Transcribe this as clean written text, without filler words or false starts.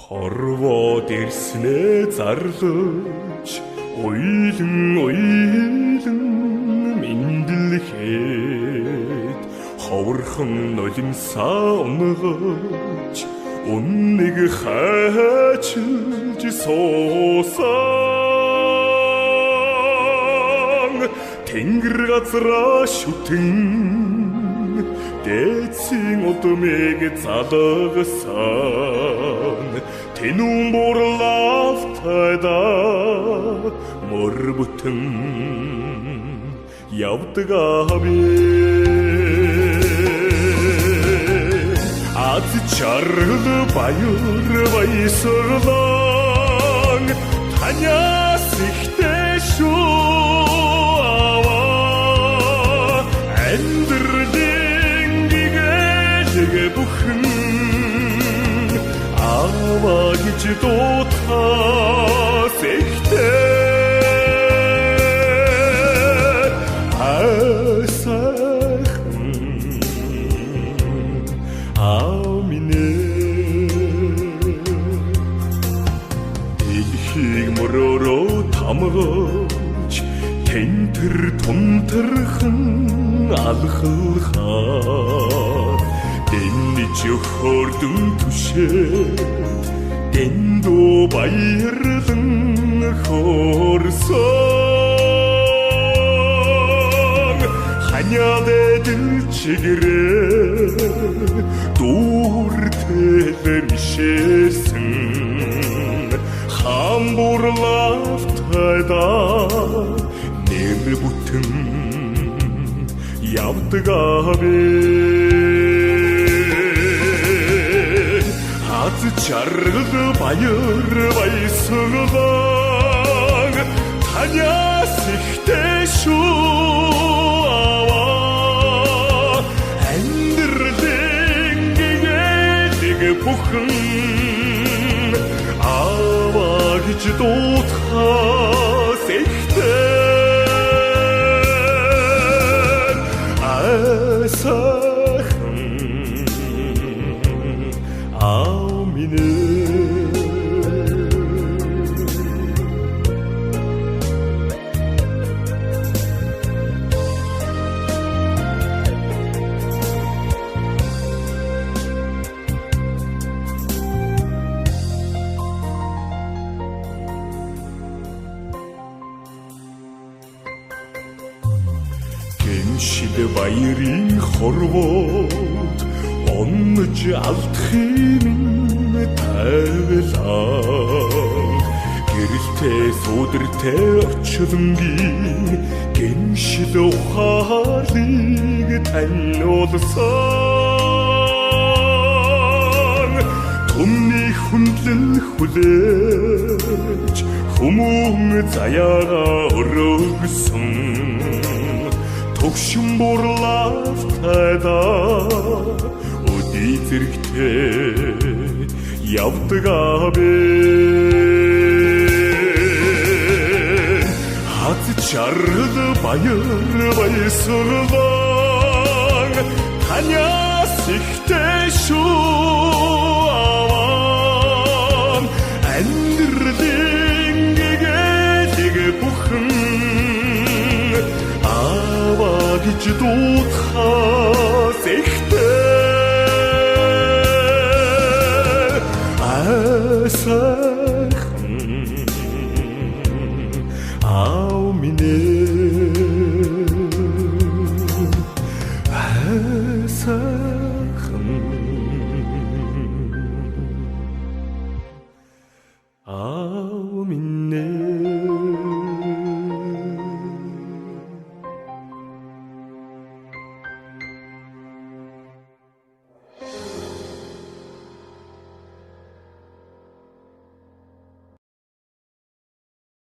Хорвоод ирснэ зарлаж уйлан мэндэлхэд ховорхон нулимсаа унгаж үннийг хайчилж суусан тэнгэр газраа шүтэн дээдсийн удмыг залгасан тэнүүн бурлалтайда мөр бүтэн явдаг аби аз чаргал баяр баясгалан танаас ихтэй шүү аваа амьдралын гэгээлэг бүхэн аваа гэж дуудахаас ихтэй амгаж тентэр тунтэрхэн алхалхаад дэнэж хөрдөн түшээд дэндүү баярлан хорсон ханяадэдэн чигрээ дүүртэлэр мишээсэн хамбурлавтайда нэр бүтэн явдаг аби хаз чаргал баяр баясгалан танаас ихтэй шүү аваа амьдралын гэгээлэг бүхэн гэж дуудахаас ихтэй сайхан аминэ гэмшил баярын хорвоод онж алдахын тавилаа гэрэлтэй сүдэртэй орчлонгийн гэмшил ухаалыг таниулсан түмний хүндлэн хүлээж хүмүүн заяага өргөсөн Төгшин бурлалтайда өдий зэрэгтэй явдаг аби хаз чаргал баяр баясгалан танаас ихтэй шүү аваа амьдралын гэгээлэг бүхэн гэж дуудахаас ихтэй сайхан аминэ